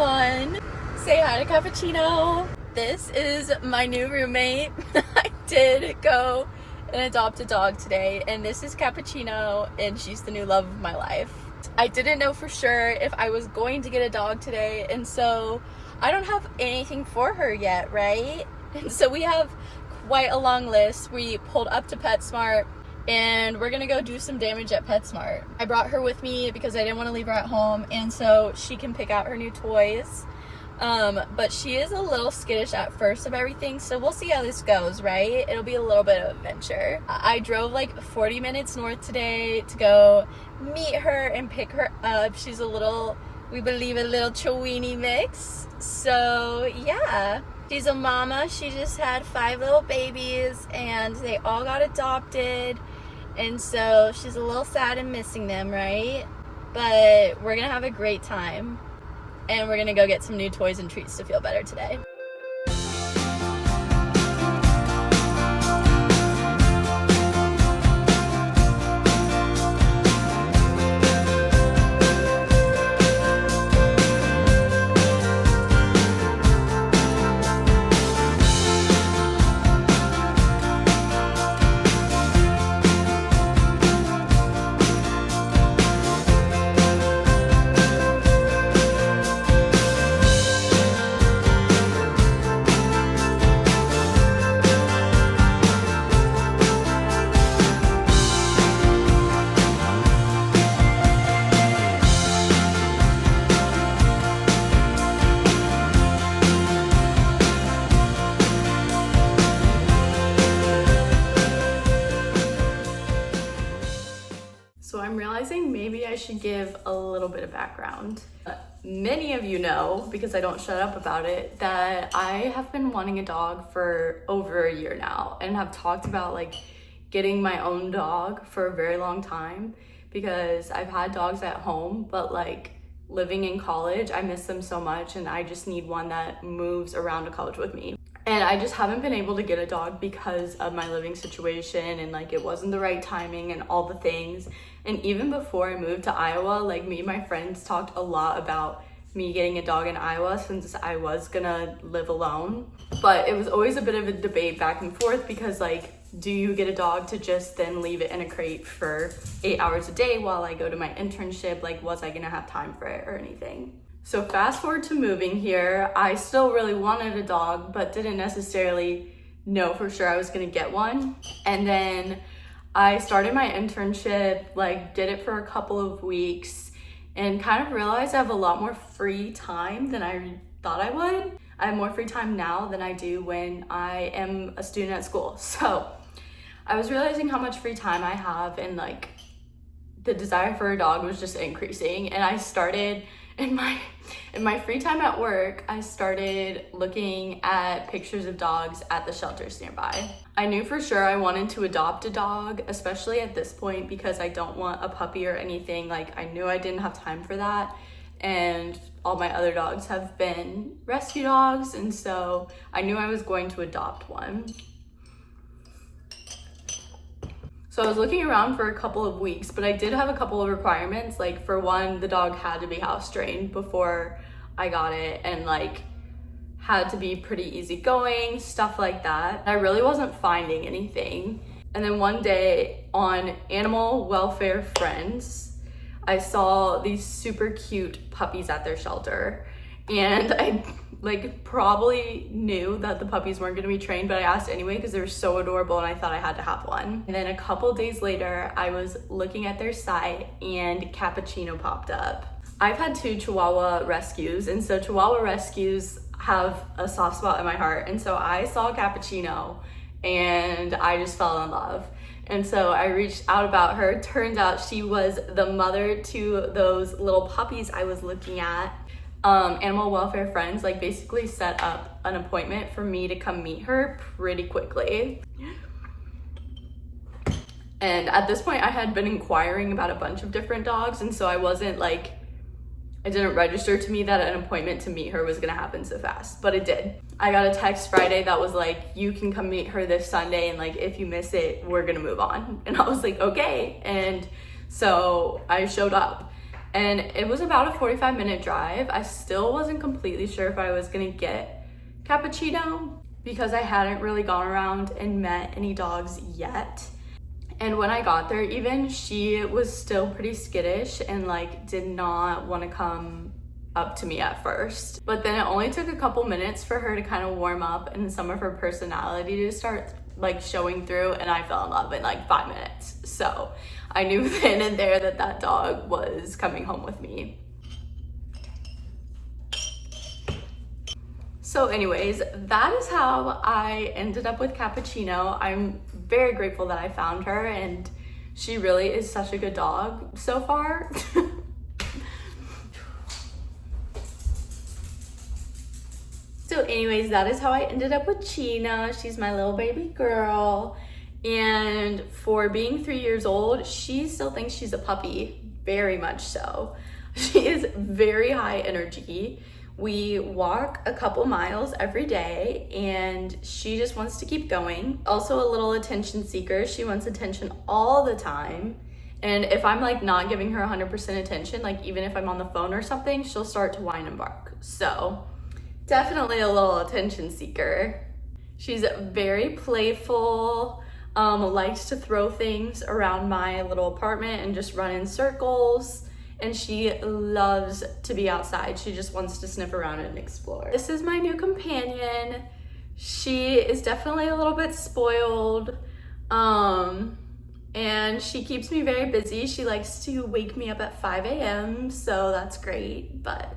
everyone. Say hi to Cappuccino. This is my new roommate. I did go and adopt a dog today, and this is Cappuccino, and she's the new love of my life. I didn't know for sure if I was going to get a dog today, and so I don't have anything for her yet, right? And so we have quite a long list. We pulled up to PetSmart, and we're gonna go do some damage at PetSmart. I brought her with me because I didn't want to leave her at home, and so she can pick out her new toys. But she is a little skittish at first of everything, so we'll see how this goes, right? It'll be a little bit of adventure. I drove like 40 minutes north today to go meet her and pick her up. She's a little, we believe, a little Chiweenie mix. So yeah, she's a mama. She just had 5 little babies and they all got adopted. And so she's a little sad and missing them, right? But we're gonna have a great time. And we're gonna go get some new toys and treats to feel better today. So I'm realizing maybe I should give a little bit of background. Many of you know, because I don't shut up about it, that I have been wanting a dog for over a year now and have talked about like getting my own dog for a very long time because I've had dogs at home, but like living in college, I miss them so much and I just need one that moves around to college with me. And I just haven't been able to get a dog because of my living situation and like it wasn't the right timing and all the things. And even before I moved to Iowa, like me and my friends talked a lot about me getting a dog in Iowa since I was gonna live alone. But it was always a bit of a debate back and forth because like, do you get a dog to just then leave it in a crate for 8 hours a day while I go to my internship? Like, was I gonna have time for it or anything? So fast forward to moving here, I still really wanted a dog, but didn't necessarily know for sure I was gonna get one. And then I started my internship, like did it for a couple of weeks and kind of realized I have a lot more free time than I thought I would. I have more free time now than I do when I am a student at school. So I was realizing how much free time I have and like the desire for a dog was just increasing. And I started in my free time at work, I started looking at pictures of dogs at the shelters nearby. I knew for sure I wanted to adopt a dog, especially at this point because I don't want a puppy or anything. Like I knew I didn't have time for that. And all my other dogs have been rescue dogs. And so I knew I was going to adopt one. So I was looking around for a couple of weeks, but I did have a couple of requirements. Like for one, the dog had to be house trained before I got it and like had to be pretty easygoing, stuff like that. I really wasn't finding anything. And then one day on Animal Welfare Friends, I saw these super cute puppies at their shelter. And I like probably knew that the puppies weren't gonna be trained, but I asked anyway because they were so adorable and I thought I had to have one. And then a couple days later, I was looking at their site and Cappuccino popped up. I've had 2 Chihuahua rescues, and so Chihuahua rescues have a soft spot in my heart. And so I saw Cappuccino and I just fell in love. And so I reached out about her. Turns out she was the mother to those little puppies I was looking at. Animal Welfare Friends like basically set up an appointment for me to come meet her pretty quickly. And at this point I had been inquiring about a bunch of different dogs, and so I wasn't like, it didn't register to me that an appointment to meet her was gonna happen so fast, but it did. I got a text Friday that was like, you can come meet her this Sunday, and like if you miss it, we're gonna move on. And I was like, okay. And so I showed up. and it was about a 45-minute drive. I still wasn't completely sure if I was gonna get cappuccino because I hadn't really gone around and met any dogs yet. And when I got there even, she was still pretty skittish and like did not want to come up to me at first. But then it only took a couple minutes for her to kind of warm up and some of her personality to start like showing through, and I fell in love in like 5 minutes. So I knew then and there that that dog was coming home with me. So anyways, that is how I ended up with Cappuccino. I'm very grateful that I found her, and she really is such a good dog so far. So anyways, that is how I ended up with Chino. She's my little baby girl. And for being 3 years old, she still thinks she's a puppy, very much so. She is very high energy. We walk a couple miles every day and she just wants to keep going. Also a little attention seeker. She wants attention all the time. And if I'm like not giving her 100% attention, like even if I'm on the phone or something, she'll start to whine and bark. So definitely a little attention seeker. She's very playful, likes to throw things around my little apartment and just run in circles. And she loves to be outside. She just wants to sniff around and explore. This is my new companion. She is definitely a little bit spoiled. And she keeps me very busy. She likes to wake me up at 5 a.m. So that's great, but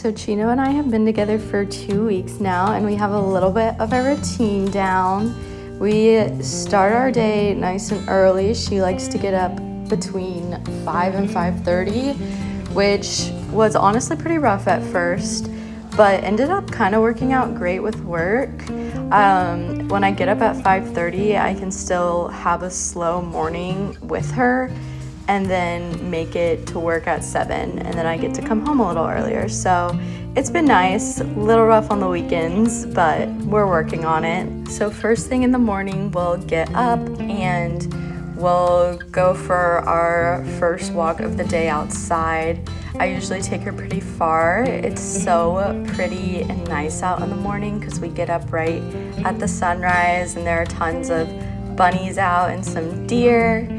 So Chino and I have been together for 2 weeks now, and we have a little bit of a routine down. We start our day nice and early. She likes to get up between 5 and 5:30, which was honestly pretty rough at first, but ended up kind of working out great with work. When I get up at 5:30, I can still have a slow morning with her and then make it to work at 7, and then I get to come home a little earlier. So it's been nice, a little rough on the weekends, but we're working on it. So first thing in the morning, we'll get up and we'll go for our first walk of the day outside. I usually take her pretty far. It's so pretty and nice out in the morning because we get up right at the sunrise and there are tons of bunnies out and some deer.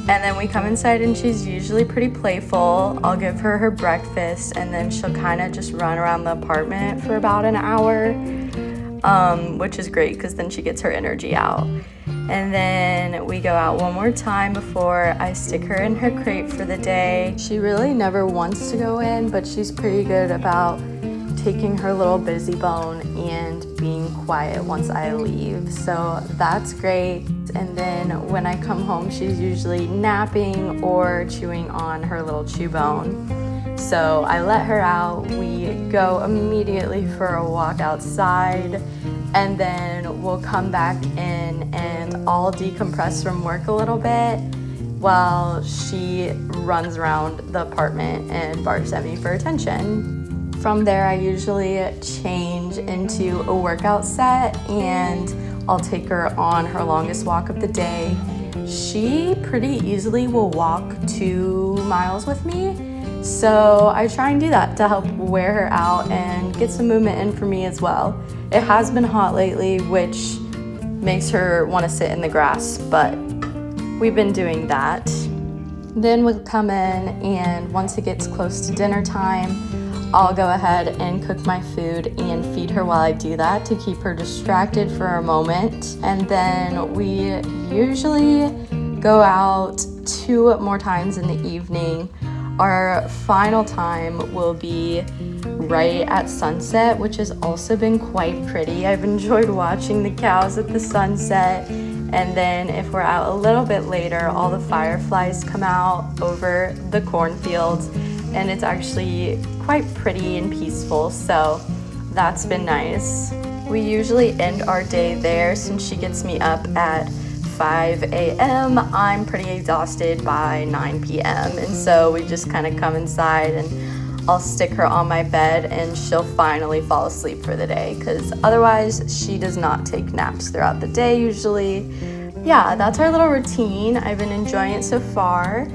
And then we come inside and she's usually pretty playful. I'll give her her breakfast and then she'll kind of just run around the apartment for about an hour, which is great because then she gets her energy out. And then we go out one more time before I stick her in her crate for the day. She really never wants to go in, but she's pretty good about taking her little busy bone and being quiet once I leave. So that's great. And then when I come home, she's usually napping or chewing on her little chew bone. So I let her out. We go immediately for a walk outside, and then we'll come back in and I'll decompress from work a little bit while she runs around the apartment and barks at me for attention. From there, I usually change into a workout set and I'll take her on her longest walk of the day. She pretty easily will walk 2 miles with me. So I try and do that to help wear her out and get some movement in for me as well. It has been hot lately, which makes her want to sit in the grass, but we've been doing that. Then we'll come in, and once it gets close to dinner time, I'll go ahead and cook my food and feed her while I do that to keep her distracted for a moment. And then we usually go out 2 more times in the evening. Our final time will be right at sunset, which has also been quite pretty. I've enjoyed watching the cows at the sunset. And then if we're out a little bit later, all the fireflies come out over the cornfields, and it's actually quite pretty and peaceful, so that's been nice. We usually end our day there since she gets me up at 5 a.m. I'm pretty exhausted by 9 p.m. and so we just kind of come inside and I'll stick her on my bed and she'll finally fall asleep for the day, because otherwise she does not take naps throughout the day usually. Yeah, that's our little routine. I've been enjoying it so far.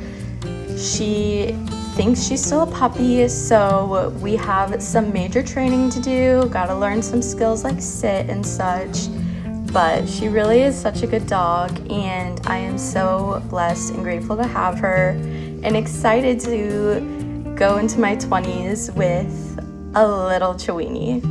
She thinks she's still a puppy, so we have some major training to do. Gotta learn some skills like sit and such. But she really is such a good dog, and I am so blessed and grateful to have her and excited to go into my 20s with a little Chiweenie.